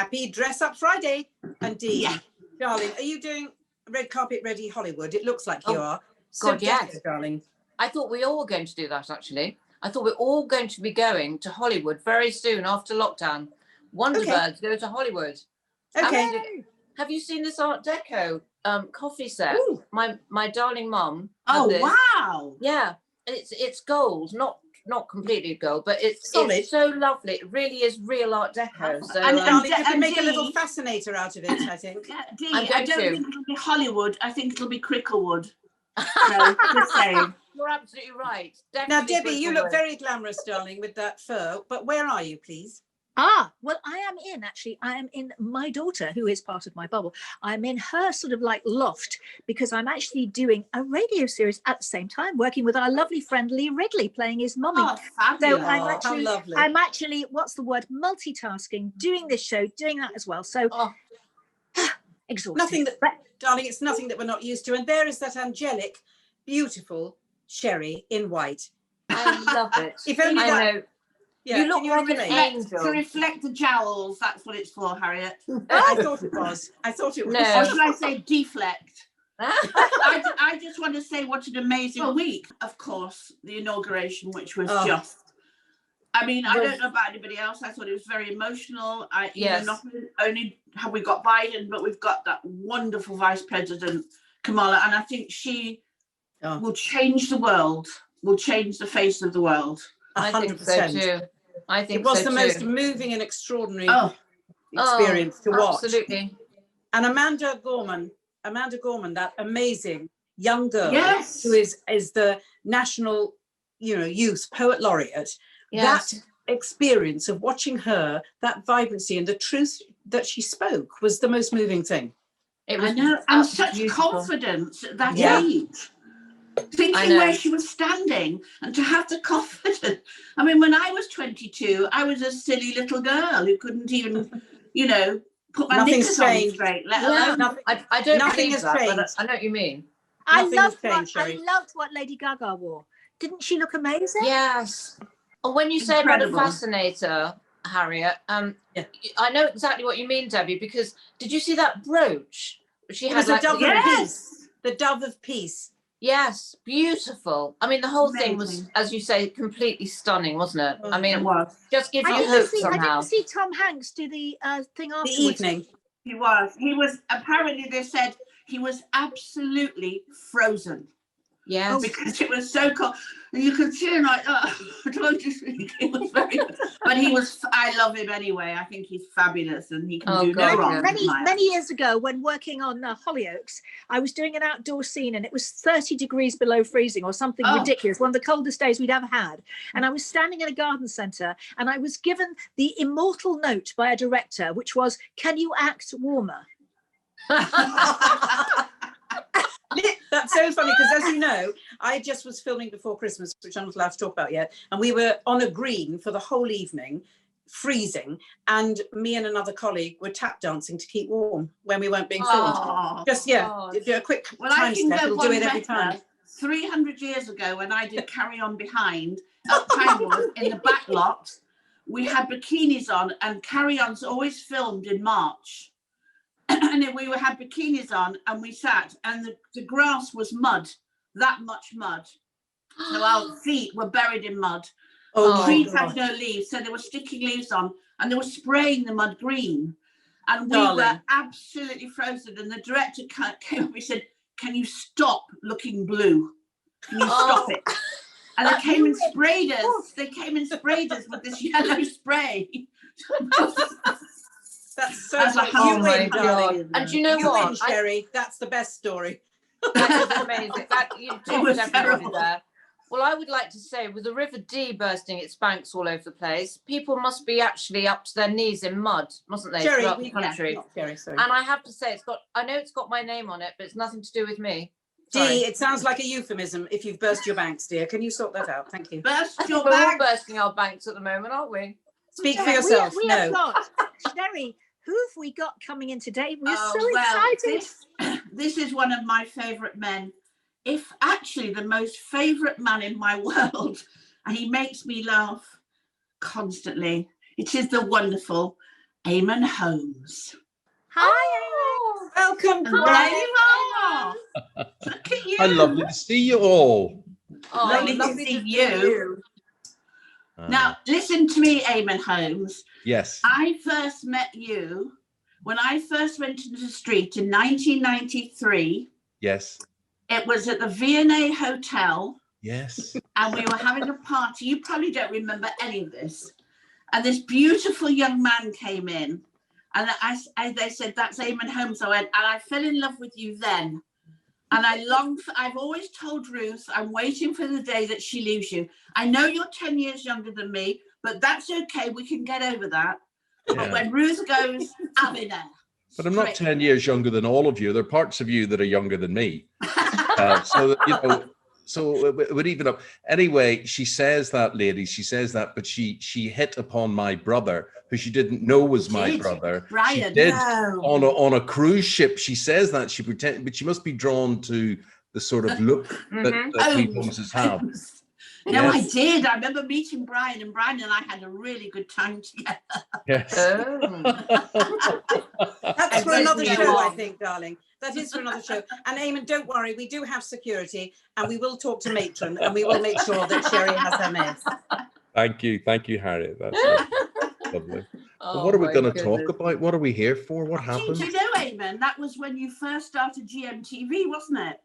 Happy Dress Up Friday. And Dee, Yeah. darling, are you doing Red Carpet Ready Hollywood? It looks like you are. So God, yes. definitely, darling. I thought we all were going to do that, actually. I thought we're all going to be going to Hollywood very soon after lockdown. Wonderbirds go to Hollywood. Okay. Have you seen this Art Deco coffee set? Ooh. My darling mum. Oh, this. wow. Yeah, it's gold, not completely gold, but it's Solid. so lovely. It really is real Art Deco. So And darling, you can make a Dee, little fascinator out of it, I think. Dee, I'm I going don't to. think it'll be Hollywood. I think it'll be Cricklewood. No, just saying. You're absolutely right. Now, Definitely Debbie, you look Cricklewood. very glamorous, darling, with that fur. But where are you, please? Well, I am in my daughter, who is part of my bubble. I'm in her sort of like loft because I'm actually doing a radio series at the same time, working with our lovely friend Lee Wrigley, playing his mummy. Oh, fabulous. So how lovely. I'm actually, what's the word, multitasking, doing this show, doing that as well. So exhausting. Nothing that, darling, it's nothing that we're not used to. And there is that angelic, beautiful Sherry in white. I love it. If only I that. know. Yeah, You look can like an relate? angel. To reflect the jowls, that's what it's for, Harriet. I thought it was. I thought it was. No. Or should I say deflect? I just want to say what an amazing week. Of course, the inauguration, which was just, I mean, I don't know about anybody else. I thought it was very emotional. Yes. Not only have we got Biden, but we've got that wonderful Vice President, Kamala. And I think she will change the world, will change the face of the world. I think so too. I think it was so the too. most moving and extraordinary experience to watch. Absolutely. And Amanda Gorman, that amazing young girl Yes. who is the national, youth poet laureate. Yes. That experience of watching her, that vibrancy and the truth that she spoke was the most moving thing. It was, I know, and such beautiful. confidence at that Yeah. age. Thinking where she was standing and to have the confidence. I mean, when I was 22, I was a silly little girl who couldn't even, put my knickers on straight. Let alone. I don't Nothing believe has that, changed. but I know what you mean. I Nothing has loved changed, what Lady Gaga wore. Didn't she look amazing? Yes. And when you say Incredible. about a fascinator, Harriet, I know exactly what you mean, Debbie, because did you see that brooch? She It was had a dove of peace. The dove of peace. Yes, beautiful. I mean, the whole thing was, Amazing. as you say, completely stunning, wasn't it? I mean, It was. just gives you I hope didn't somehow. see Tom Hanks do the thing The afterwards. evening. He was, apparently they said he was absolutely frozen. Yes. Because it was so cold. And you could see him like, don't you think it was very but I love him anyway. I think he's fabulous and he can do no wrong. Many years ago, when working on Hollyoaks, I was doing an outdoor scene and it was 30 degrees below freezing or something ridiculous, one of the coldest days we'd ever had. And I was standing in a garden centre and I was given the immortal note by a director, which was, "Can you act warmer?" That's so funny because, as you know, I just was filming before Christmas, which I'm not allowed to talk about yet, and we were on a green for the whole evening, freezing, and me and another colleague were tap dancing to keep warm when we weren't being filmed. do a quick time step, it'll do it every time. 300 years ago, when I did Carry On Behind at Pinewood in the back lot, we had bikinis on, and Carry On's always filmed in March. And then we had bikinis on and we sat and the grass was mud, that much mud. So our feet were buried in mud. The trees had no leaves, so they were sticking leaves on and they were spraying the mud green. And we were absolutely frozen. And the director came up and said, "Can you stop looking blue? Can you stop it?" And they came and sprayed us. They came and sprayed us with this yellow spray. That's so That's funny. Oh You my win, God. darling. And do you know You what? win, Sherry. That's the best story. That is amazing. You was everybody terrible. there. Well, I would like to say, with the River Dee bursting its banks all over the place, people must be actually up to their knees in mud, mustn't they, Sherry, throughout the country? not Sherry, sorry. And I have to say, I know it's got my name on it, but it's nothing to do with me. Dee, it sounds like a euphemism if you've burst your banks, dear. Can you sort that out? Thank you. Burst your We're all bag. bursting our banks at the moment, aren't we? Speak for yourself. We No. have got, Sherry, who have we got coming in today? We're so excited. This is one of my favourite men. If actually the most favourite man in my world, and he makes me laugh constantly. It is the wonderful Eamonn Holmes. Hi, Welcome. And there you are. Look at you. How lovely to see you all. Oh, Lovely to see you. Now, listen to me, Eamonn Holmes. Yes. I first met you when I first went into the street in 1993. Yes. It was at the V&A Hotel, Yes. and we were having a party. You probably don't remember any of this. And this beautiful young man came in, and they said, "That's Eamonn Holmes." I went, and I fell in love with you then. And I've always told Ruth, I'm waiting for the day that she leaves you. I know you're 10 years younger than me, but that's okay. We can get over that. Yeah. But when Ruth goes, I'll be there. But I'm not Straight. 10 years younger than all of you. There are parts of you that are younger than me. So, you know, so it would even up. Anyway, she says that, ladies, she says that, but she hit upon my brother, who she didn't know was my brother. Brian. She did No. on a cruise ship. She says that she pretend, but she must be drawn to the sort of look that Pete Holmeses have. No, Yes. I did. I remember meeting Brian, and Brian and I had a really good time together. Yes. That's for And another then- show, I think, darling. That is for another show. And Eamonn, don't worry, we do have security, and we will talk to Matron, and we will make sure that Sherry has her meds. Thank you, Harriet. That's lovely. Oh, But what are we my going to goodness. talk about? What are we here for? What happened? Do you know, Eamonn, that was when you first started GMTV, wasn't it?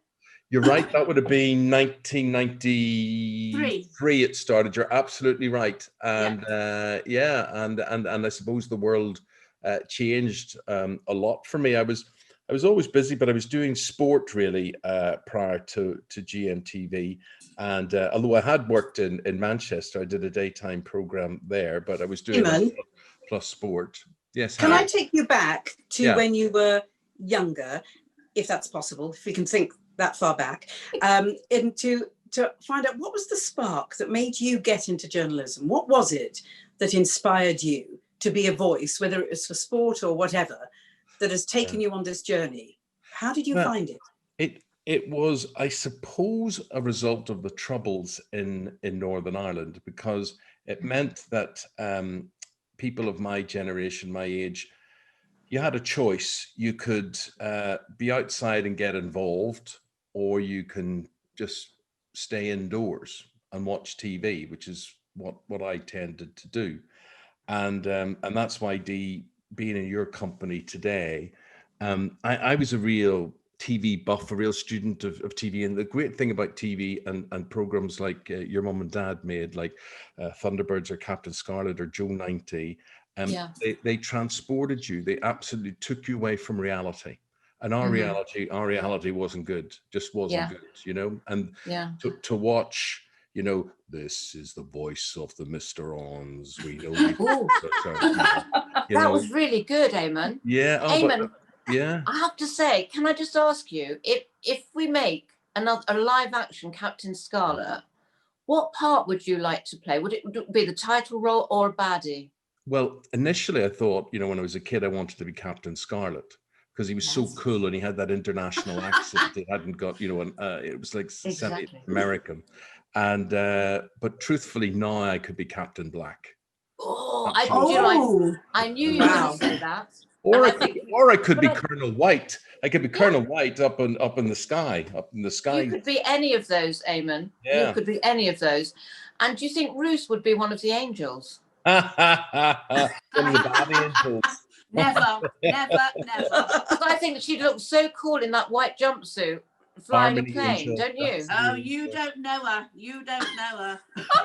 You're right. That would have been 1993. It started. You're absolutely right. And and I suppose the world changed a lot for me. I was always busy, but I was doing sport really prior to GMTV. And although I had worked in Manchester, I did a daytime program there, but I was doing Eamonn, plus sport. Yes. can I Harriet. take you back to Yeah. when you were younger, if that's possible, if we can think that far back, and to find out what was the spark that made you get into journalism? What was it that inspired you to be a voice, whether it was for sport or whatever, that has taken you on this journey? How did you find it? It was, I suppose, a result of the troubles in Northern Ireland, because it meant that people of my generation, my age, you had a choice. You could be outside and get involved, or you can just stay indoors and watch TV, which is what I tended to do. And that's why, Dee, being in your company today, I was a real TV buff, a real student of TV. And the great thing about TV and programs like your mum and dad made, like Thunderbirds or Captain Scarlet or Joe 90, they transported you. They absolutely took you away from reality. And our reality wasn't good, just wasn't good, you know. And to watch, you know, this is the voice of the Mr. Ons. We know you. That was really good, Eamonn. Yeah. Eamonn, yeah. I have to say, can I just ask you, if we make a live action Captain Scarlet, what part would you like to play? Would it be the title role or a baddie? Well, initially I thought, you know, when I was a kid, I wanted to be Captain Scarlet, because he was so cool and he had that international accent. He hadn't got, you know, it was like semi-American. And but truthfully, now I could be Captain Black. Oh, I knew you were going to say that. Or I could be Colonel White. I could be Colonel White up in the sky. You could be any of those, Eamonn. Yeah. You could be any of those. And do you think Ruth would be one of the angels? One of the bad angels. Never. I think that she'd look so cool in that white jumpsuit flying a plane, don't you? Oh, you don't know her.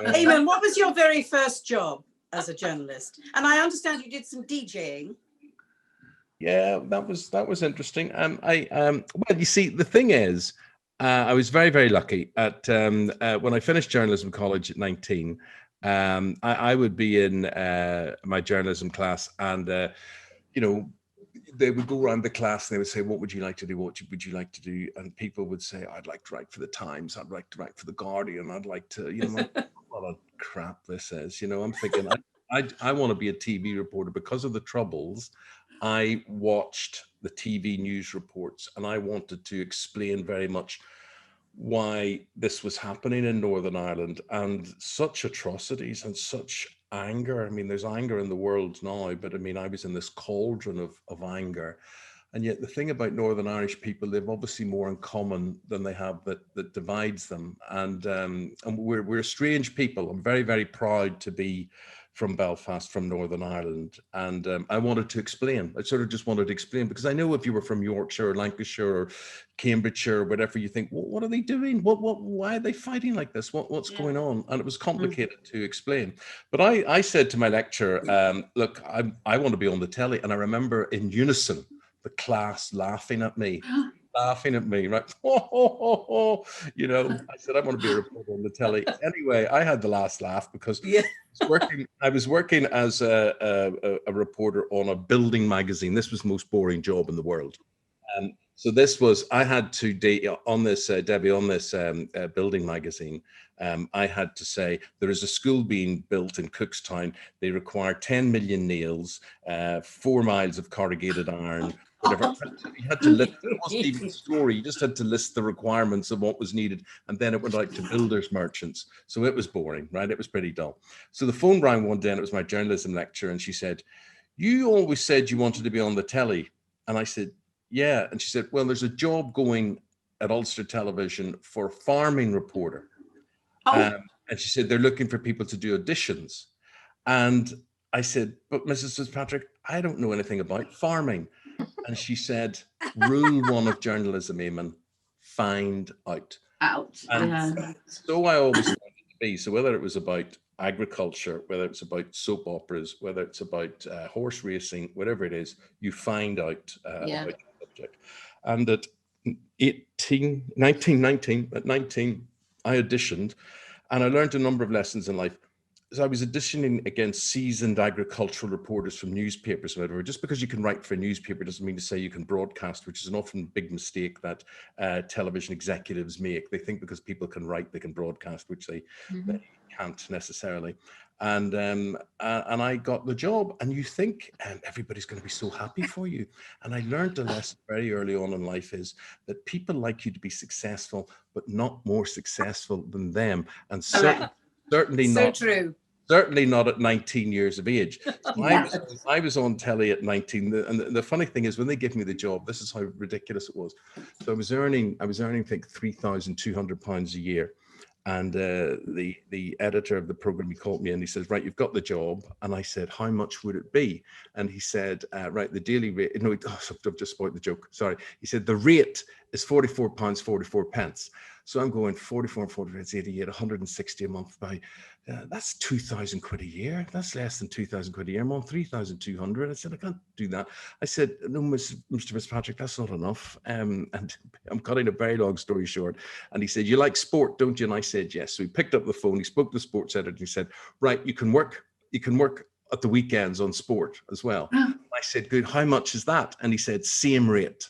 Eamonn, what was your very first job as a journalist? And I understand you did some DJing. Yeah, that was interesting. Well, you see, the thing is, I was very, very lucky at when I finished journalism college at 19. I would be in my journalism class, and you know, they would go around the class and they would say, "What would you like to do? What would you like to do?" And people would say, "I'd like to write for the Times. I'd like to write for the Guardian. I'd like to," you know, what a crap this is. You know, I'm thinking, I want to be a TV reporter. Because of the troubles, I watched the TV news reports, and I wanted to explain very much why this was happening in Northern Ireland, and such atrocities and such anger. I mean, there's anger in the world now, but I mean, I was in this cauldron of anger. And yet the thing about Northern Irish people, they've obviously more in common than they have that divides them. And we're a strange people. I'm very, very proud to be from Belfast, from Northern Ireland. And I wanted to explain. I sort of just wanted to explain, because I know if you were from Yorkshire or Lancashire or Cambridgeshire or whatever, you think, well, what are they doing? Why are they fighting like this? What's going on? And it was complicated to explain. But I said to my lecturer, look, I want to be on the telly. And I remember in unison, the class laughing at me, right? You know, I said, I want to be a reporter on the telly. Anyway, I had the last laugh because I was working as a reporter on a building magazine. This was the most boring job in the world. So this was, I had to date on this, Debbie, on this building magazine. I had to say, there is a school being built in Cookstown. They require 10 million nails, 4 miles of corrugated iron, whatever. You had to list, it wasn't even a story. You just had to list the requirements of what was needed. And then it went out to builders merchants. So it was boring, right? It was pretty dull. So the phone rang one day, and it was my journalism lecturer. And she said, you always said you wanted to be on the telly. And I said, yeah. And she said, well, there's a job going at Ulster Television for a farming reporter. And she said, they're looking for people to do auditions. And I said, but Mrs. Fitzpatrick, I don't know anything about farming. And she said, rule 1 of journalism, Eamonn, find out. And so I always wanted to be. So whether it was about agriculture, whether it's about soap operas, whether it's about horse racing, whatever it is, you find out about the subject. And at 19, I auditioned, and I learned a number of lessons in life. So I was auditioning against seasoned agricultural reporters from newspapers, or whatever. Just because you can write for a newspaper doesn't mean to say you can broadcast, which is an often big mistake that television executives make. They think because people can write, they can broadcast, which they can't necessarily. And I got the job, and you think everybody's going to be so happy for you. And I learned a lesson very early on in life, is that people like you to be successful, but not more successful than them. And certainly So not true. Certainly not at 19 years of age. So I was on telly at 19. And the funny thing is, when they gave me the job, this is how ridiculous it was. So I was earning, I think, £3,200 a year. And the editor of the program, he called me and he says, right, you've got the job. And I said, how much would it be? And he said, right, the daily rate, no, I've just spoiled the joke. Sorry. He said, the rate is £44.44. So I'm going 44 and 44, it's 88, 160 a month by, that's 2,000 quid a year. That's less than 2,000 quid a year. I'm on 3,200. I said, I can't do that. I said, no, Mr. Fitzpatrick, that's not enough. And I'm cutting a very long story short. And he said, you like sport, don't you? And I said, yes. So he picked up the phone. He spoke to the sports editor. He said, right, you can work at the weekends on sport as well. I said, good. How much is that? And he said, same rate.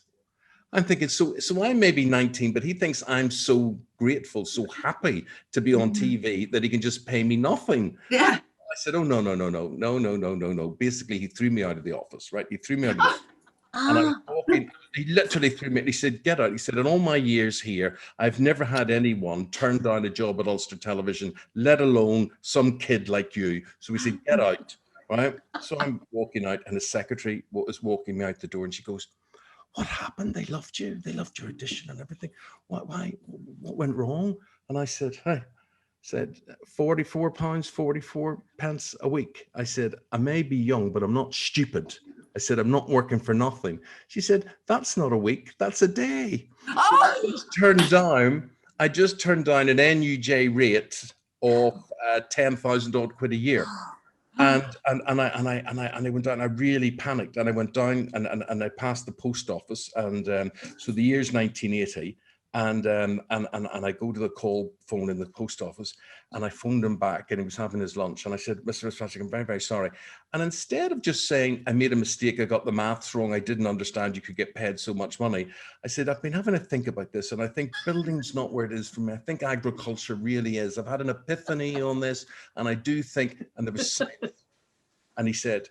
I'm thinking, so I'm maybe 19, but he thinks I'm so grateful, so happy to be on TV that he can just pay me nothing. Yeah. I said, oh, no. Basically, he threw me out of the office, right? He threw me out of the office. And I was walking, he literally threw me, and he said, get out. He said, in all my years here, I've never had anyone turn down a job at Ulster Television, let alone some kid like you. So he said, get out, right? So I'm walking out, and his secretary was walking me out the door, and she goes, what happened? They loved you. They loved your audition and everything. Why? What went wrong? And I said, hey, £44.44 a week. I said, I may be young, but I'm not stupid. I said, I'm not working for nothing. She said, that's not a week, that's a day. So I just turned down an NUJ rate of 10,000 odd quid a year. And I went down. I really panicked, and I went down and I passed the post office, and so the year's 1980, and I go to the call phone in the post office, and I phoned him back, and he was having his lunch, and I said, Mr. Fitzpatrick, I'm very, very sorry. And instead of just saying I made a mistake, I got the maths wrong, I didn't understand you could get paid so much money, I said, I've been having to think about this, and I think building's not where it is for me. I think agriculture really is. I've had an epiphany on this, and I do think, and there was silence. And he said,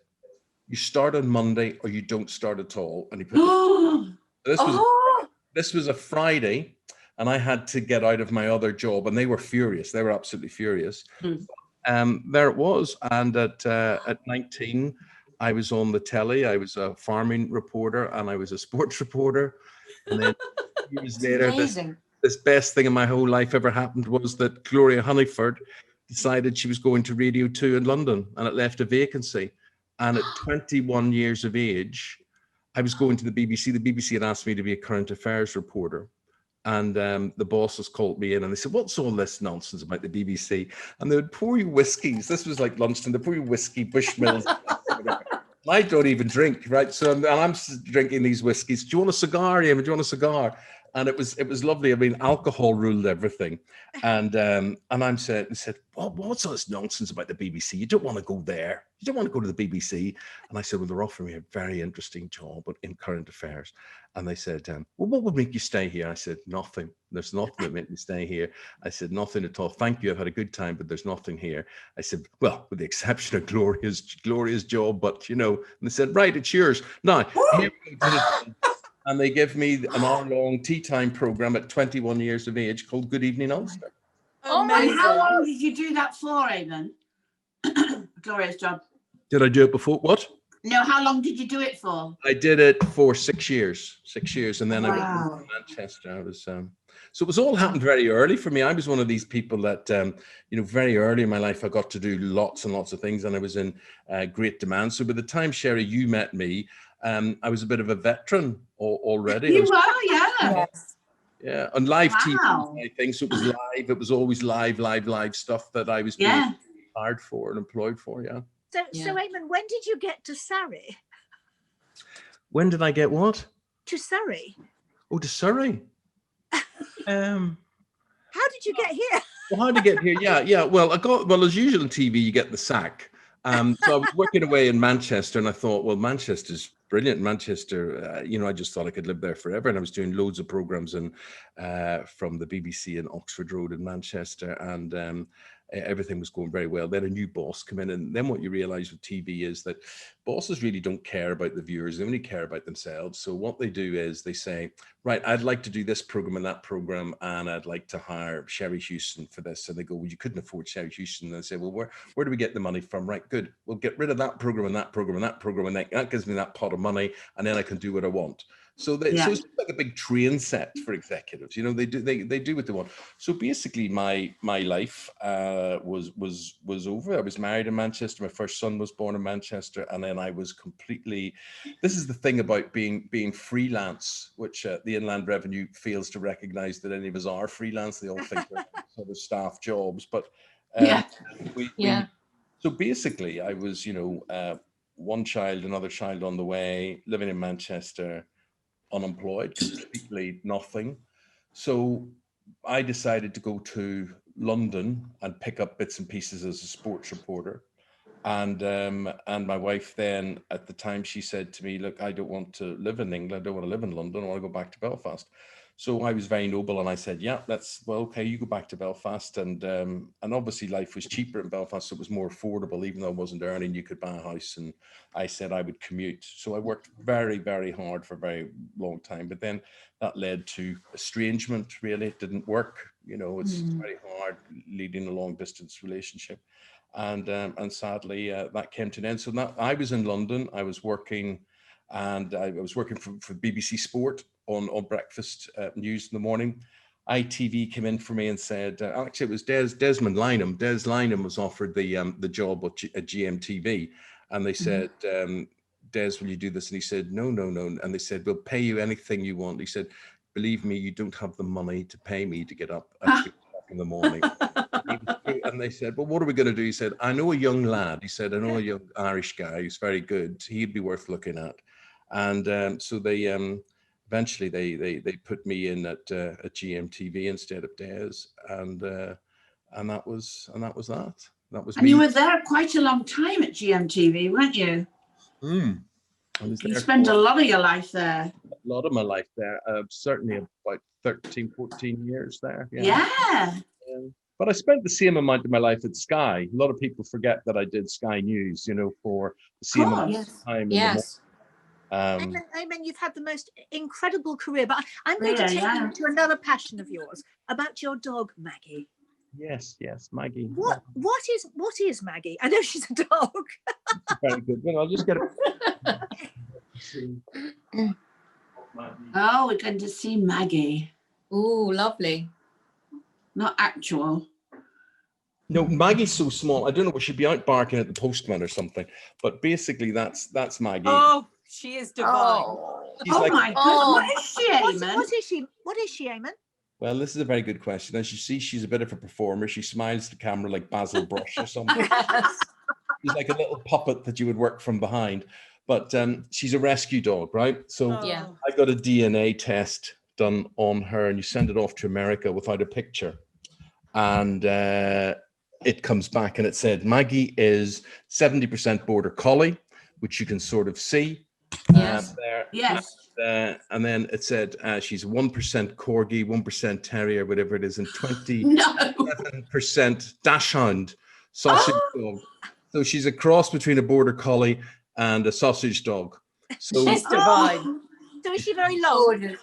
you start on Monday or you don't start at all. And he put this was a Friday, and I had to get out of my other job, and they were furious. They were absolutely furious. there it was. And at 19, I was on the telly. I was a farming reporter and I was a sports reporter. And then years later, this best thing in my whole life ever happened was that Gloria Honeyford decided she was going to Radio 2 in London, and it left a vacancy. And at 21 years of age, I was going to the BBC. The BBC had asked me to be a current affairs reporter. And the bosses called me in and they said, what's all this nonsense about the BBC? And they would pour you whiskies. This was like lunchtime. They pour you whiskey, Bushmills. I don't even drink, right? So I'm drinking these whiskies. Do you want a cigar, Eamonn? Do you want a cigar? And it was lovely. I mean, alcohol ruled everything. And I said, what's all this nonsense about the BBC? You don't want to go there. You don't want to go to the BBC. And I said, well, they're offering me a very interesting job in current affairs. And they said, well, what would make you stay here? I said, nothing. There's nothing that made me stay here. I said, nothing at all. Thank you. I've had a good time, but there's nothing here. I said, well, with the exception of Gloria's job, but you know, and they said, right, it's yours. Now, here we did it. And they give me an hour-long tea time program at 21 years of age called Good Evening Ulster. Oh my! And how long did you do that for, Eamonn? Gloria's job. Did I do it before? What? No, how long did you do it for? I did it for 6 years. 6 years, and then I went to Manchester. I was so it was all happened very early for me. I was one of these people that you know, very early in my life I got to do lots and lots of things, and I was in great demand. So by the time, Sherry, you met me, I was a bit of a veteran already. You were, yeah. Yes. Yeah, on live TV, I think. So it was live. It was always live stuff that I was being hired for and employed for. Yeah. So Eamonn, when did you get to Surrey? When did I get what? To Surrey. Oh, to Surrey. How did you get here? Well, how to get here? Yeah. Well, as usual on TV, you get the sack. So I was working away in Manchester, and I thought, well, Manchester's brilliant. Manchester, you know, I just thought I could live there forever. And I was doing loads of programs from the BBC in Oxford Road in Manchester, and everything was going very well. Then a new boss came in, and then what you realize with TV is that bosses really don't care about the viewers. They only care about themselves. So what they do is they say, right, I'd like to do this program and that program, and I'd like to hire Sherry Houston for this. And they go, well, you couldn't afford Sherry Houston. And they say, well, where do we get the money from? Right, good. We'll get rid of that program and that program and that program, and that gives me that pot of money, and then I can do what I want. So so it's like a big train set for executives. You know, they do what they want. So basically, my life was over. I was married in Manchester. My first son was born in Manchester, and then I was completely. This is the thing about being freelance, which the Inland Revenue fails to recognise that any of us are freelance. They all think they're sort of staff jobs, but so basically, I was, you know, one child, another child on the way, living in Manchester, unemployed, completely nothing. So I decided to go to London and pick up bits and pieces as a sports reporter. And my wife then, at the time, she said to me, look, I don't want to live in England. I don't want to live in London. I want to go back to Belfast. So I was very noble, and I said, yeah, okay, you go back to Belfast. And obviously life was cheaper in Belfast, so it was more affordable. Even though I wasn't earning, you could buy a house. And I said I would commute. So I worked very, very hard for a very long time. But then that led to estrangement, really. It didn't work. You know, it's very hard leading a long distance relationship. And sadly, that came to an end. So now I was in London. I was working, and I was working for BBC Sport on breakfast news in the morning. ITV came in for me and said, actually it was Desmond Lynham. Des Lynham was offered the job at GMTV, and they said, Des, will you do this? And he said, no. And they said, we'll pay you anything you want. He said, believe me, you don't have the money to pay me to get up at 3 o'clock in the morning. And they said, well, what are we going to do? He said, I know a young lad. He said, I know a young Irish guy who's very good. He'd be worth looking at. And so they eventually they put me in at GMTV instead of Des, and that was that. That was and me. You were there quite a long time at GMTV, weren't you? You spent a lot of your life there. A lot of my life there. Certainly about 13, 14 years there. Yeah. But I spent the same amount of my life at Sky. A lot of people forget that I did Sky News, you know, for the same amount of time. Yes. Eamonn, you've had the most incredible career, but I'm going to take you to another passion of yours, about your dog, Maggie. Yes, Maggie. What is Maggie? I know she's a dog. Very good. Well, I'll just get it. Oh, we're going to see Maggie. Ooh, lovely. Not actual. No, Maggie's so small. I don't know. She'd be out barking at the postman or something. But basically, that's Maggie. Oh, she is divine. Oh, She's Oh like, my God. Oh. What is she, Eamonn? What is she, Eamonn? well, this is a very good question. As you see, she's a bit of a performer. She smiles to camera like Basil Brush or something. yes. She's like a little puppet that you would work from behind. But she's a rescue dog, right? So Oh. Yeah. I got a DNA test done on her, and you send it off to America without a picture. And it comes back and it said, Maggie is 70% border collie, which you can sort of see. Yes. There. Yes. And then it said she's 1% corgi, 1% terrier, whatever it is, and 27% No. dachshund sausage dog. So she's a cross between a border collie and a sausage dog. So She's divine. Oh, So is she very long? Gorgeous.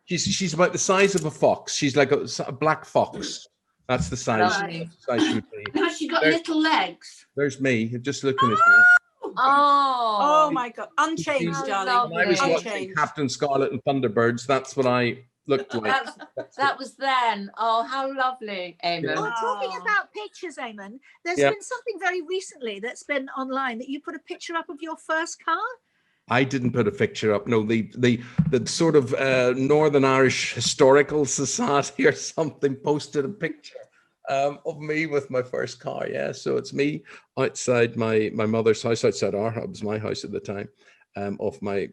she's about the size of a fox. She's like a black fox. That's the size. Lovely. That's the size she would be. has she got There- little legs? There's me, just looking at her. Oh. Oh my God. Unchanged, How darling. When I was lovely. watching Unchanged. Captain Scarlet and Thunderbirds, that's what I looked like. That was then. Oh, how lovely, Eamonn. Oh, talking Oh. about pictures, Eamonn, there's Yeah. been something very recently that's been online that you put a picture up of your first car. I didn't put a picture up. No, the sort of Northern Irish Historical Society or something posted a picture of me with my first car. Yeah, so it's me outside my mother's house, outside it was my house at the time, of my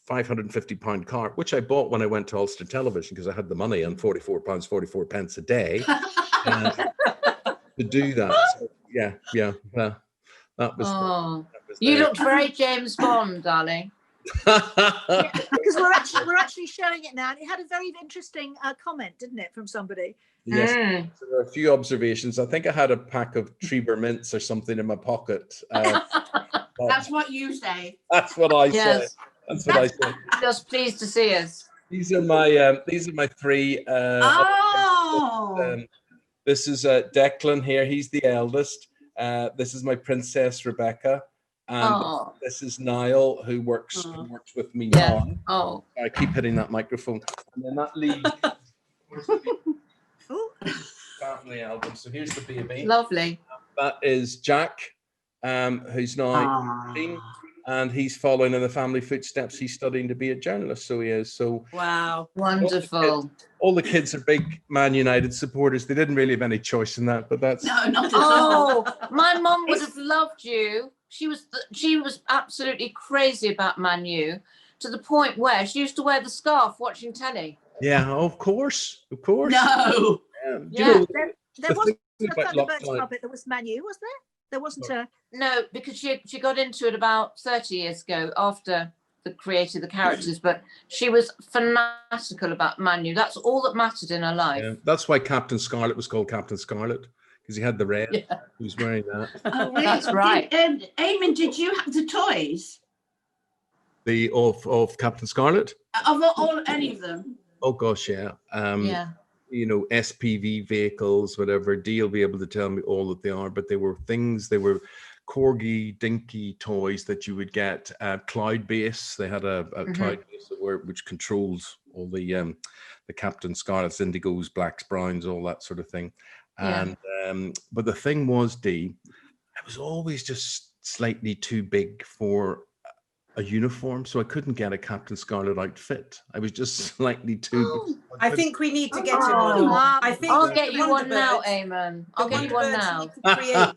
£550 car, which I bought when I went to Ulster Television because I had the money and £44, 44 pence a day to do that. So, yeah. That was. Oh, that was you there. looked very James Bond, darling. Because we're actually showing it now, and it had a very interesting comment, didn't it, from somebody? Yes, Mm. there were a few observations. I think I had a pack of Treber mints or something in my pocket. But That's what you say. that's what I Yes. said. That's what I said. Just pleased to see us. These are my three. Oh. This is Declan here. He's the eldest. This is my princess Rebecca, and Oh, this is Niall, who works Oh. with me Yeah. now. oh. I keep hitting that microphone, and then that leaves Ooh. family album. So here's the baby. Lovely. That is Jack, who's now 18, and he's following in the family footsteps. He's studying to be a journalist, so he is. So Wow. Wonderful. all the kids are big Man United supporters. They didn't really have any choice in that, but that's No, not at all. Oh, my mum would have loved you. She was absolutely crazy about Man U, to the point where she used to wear the scarf watching telly. yeah, of course. No. Yeah. Do you Yeah. know, There the wasn't thing a about Thunderbirds lockdown- puppet that was Manu, was there? There wasn't a. No, because she got into it about 30 years ago after the created the characters, but she was fanatical about Man U. That's all that mattered in her life. Yeah, that's why Captain Scarlet was called Captain Scarlet, because he had the red. Yeah. He was wearing that. Oh, really? That's right. Eamonn, did you have the toys? The of Captain Scarlet. Of all any of them? Oh gosh, yeah. Yeah. You know, SPV vehicles, whatever. Dee will be able to tell me all that they are, but they were things. They were corgi, dinky toys that you would get at Cloud Base. They had a Cloud Base which controls all the Captain Scarlets, Indigos, Blacks, Browns, all that sort of thing. Yeah. And but the thing was, Dee, I was always just slightly too big for a uniform, so I couldn't get a Captain Scarlet outfit. I was just slightly too. I think we need to get him Oh. one. I think I'll the get you one now, Wonderbirds- Eamonn. the I'll get you one Wonderbirds now. need to create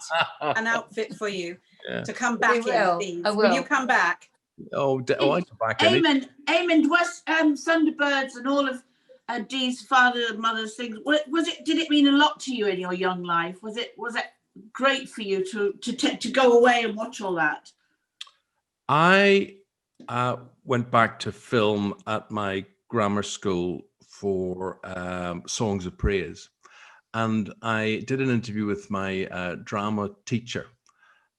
an outfit for you Yeah. to come back We in, will. please. I Will you will. come back? Oh, I go back in. Eamonn, was Thunderbirds and all of Dee's father and mother's things, did it mean a lot to you in your young life? Was it great for you to go away and watch all that? I went back to film at my grammar school for Songs of Praise, and I did an interview with my drama teacher,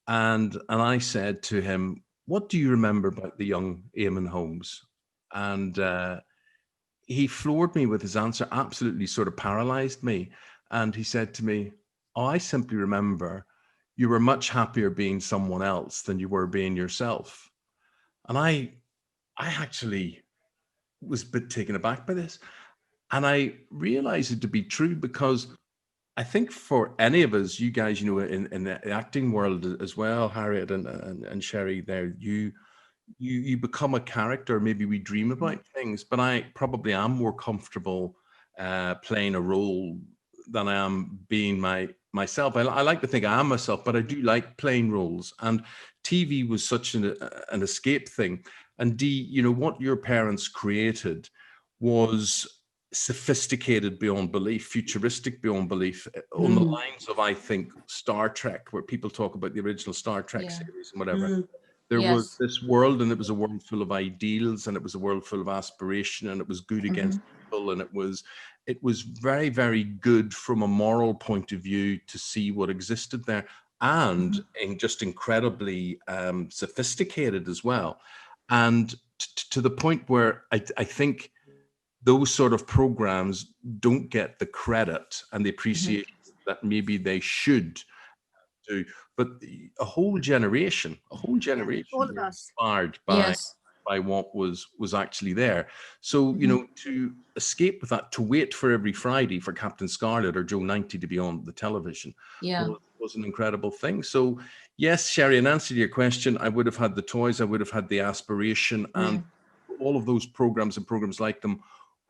and I said to him, "What do you remember about the young Eamonn Holmes?" And he floored me with his answer, absolutely sort of paralyzed me. And he said to me, "Oh, I simply remember you were much happier being someone else than you were being yourself." And I actually was a bit taken aback by this. And I realized it to be true, because I think for any of us, you guys, you know, in the acting world as well, Harriet and Sherry, there, you become a character. Maybe we dream about things, but I probably am more comfortable playing a role than I am being myself. I like to think I am myself, but I do like playing roles. And TV was such an escape thing. And Dee, you know, what your parents created was sophisticated beyond belief, futuristic beyond belief, on the lines of, I think, Star Trek, where people talk about the original Star Trek series and whatever. There was this world, and it was a world full of ideals, and it was a world full of aspiration, and it was good against evil, and it was very, very good from a moral point of view to see what existed there, and just incredibly sophisticated as well. And to the point where I think those sort of programs don't get the credit and the appreciation that maybe they should do. But a whole generation all of us, inspired by what was actually there. So, you know, to escape with that, to wait for every Friday for Captain Scarlet or Joe 90 to be on the television was an incredible thing. So yes, Sherry, in answer to your question, I would have had the toys, I would have had the aspiration, and all of those programs and programs like them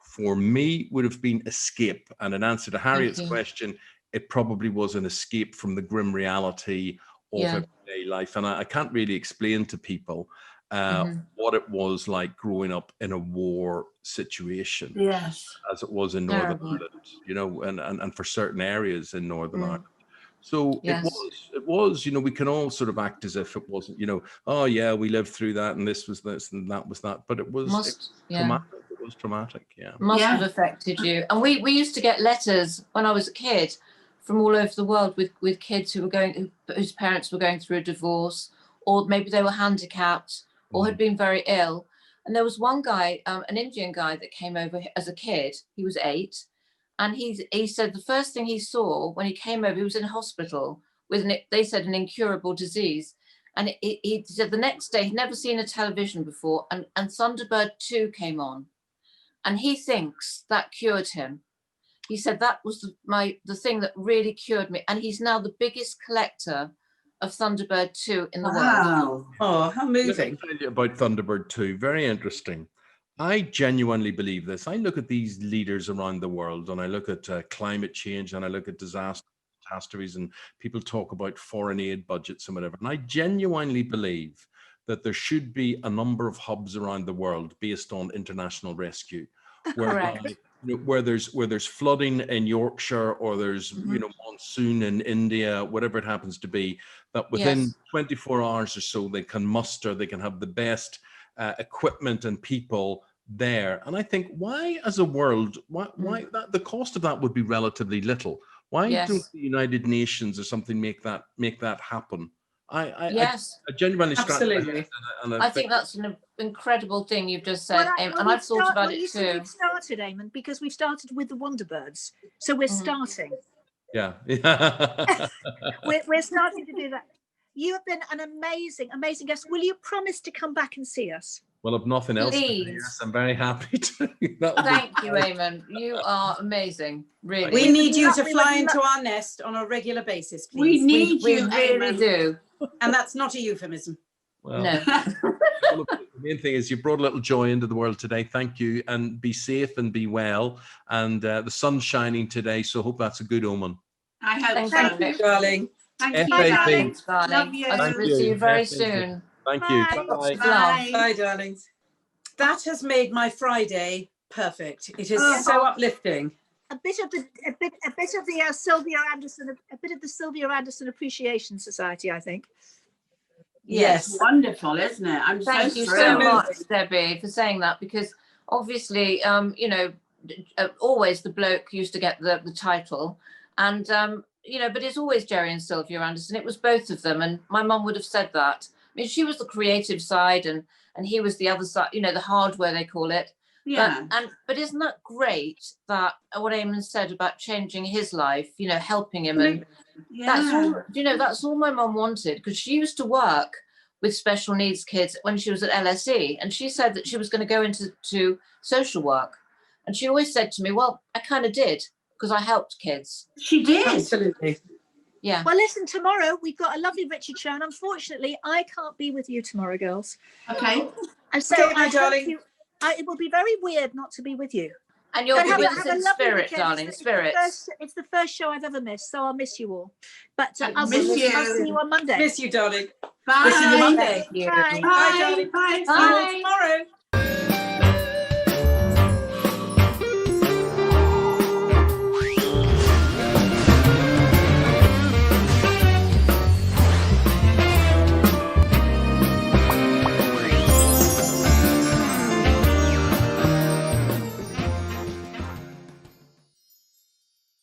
for me would have been escape. And in answer to Harriet's question, it probably was an escape from the grim reality of everyday life. And I can't really explain to people what it was like growing up in a war situation, as it was in Northern Ireland, you know, and for certain areas in Northern Ireland. So it was, you know, we can all sort of act as if it wasn't, you know, oh yeah, we lived through that, and this was this and that was that, but it was traumatic. It was traumatic, must have affected you. And we used to get letters when I was a kid from all over the world with kids who were whose parents were going through a divorce, or maybe they were handicapped or had been very ill. And there was one guy, an Indian guy, that came over as a kid. He was 8. And he said the first thing he saw when he came over, he was in hospital with, they said, an incurable disease. And he said the next day he'd never seen a television before, and Thunderbird 2 came on. And he thinks that cured him. He said that was the thing that really cured me. And he's now the biggest collector of Thunderbird 2 in the world. Oh, how moving. Let me tell you about Thunderbird 2. Very interesting. I genuinely believe this. I look at these leaders around the world, and I look at climate change, and I look at catastrophes, and people talk about foreign aid budgets and whatever. And I genuinely believe that there should be a number of hubs around the world based on international rescue, where there's flooding in Yorkshire, or there's you know, monsoon in India, whatever it happens to be, that within 24 hours or so they can muster, they can have the best equipment and people there. And I think, why as a world, why that the cost of that would be relatively little. Why don't the United Nations or something make that happen? I genuinely absolutely. And I think that's an incredible thing you've just said, and I've thought about it too. We've started, Eamonn, because we've started with the Wonderbirds, so we're starting. Yeah. we're starting to do that. You have been an amazing guest. Will you promise to come back and see us? Well, if nothing else, yes, I'm very happy to. Thank you, Eamonn. You are amazing. Really. We need you to fly into our nest on a regular basis, please. We need we you, really do. And that's not a euphemism. Well, no. The main thing is you brought a little joy into the world today. Thank you, and be safe and be well. And the sun's shining today, so hope that's a good omen. I hope so. Thank you, darling. Thank you, darling. Love you. I'll see you very soon. Thank you. Bye. Bye. Bye, darlings. That has made my Friday perfect. It is so uplifting. A bit of the Sylvia Anderson, a bit of the Sylvia Anderson Appreciation Society, I think. Yes. Wonderful, isn't it? I'm Thank you so much, Debbie, for saying that, because obviously, you know, always the bloke used to get the title, and you know, but it's always Jerry and Sylvia Anderson. It was both of them, and my mum would have said that. I mean, she was the creative side, and he was the other side, you know, the hardware they call it. Yeah. But isn't that great that what Eamonn said about changing his life, you know, helping him, and that's all, you know, that's all my mum wanted, because she used to work with special needs kids when she was at LSE, and she said that she was going to go into social work, and she always said to me, well, I kind of did, because I helped kids. She did. Absolutely. Yeah. Well, listen, tomorrow we've got a lovely Richard show, and unfortunately, I can't be with you tomorrow, girls. Okay. And so Okay, my darling. it will be very weird not to be with you. And you'll But be have with a us lovely in spirit, weekend. darling, spirit. It's the first show I've ever missed, so I'll miss you all. But I'll miss see you. you on Monday. Miss you, darling. Bye. We'll see you Monday. Thank you. Bye. Bye, darling. Bye. See you all tomorrow.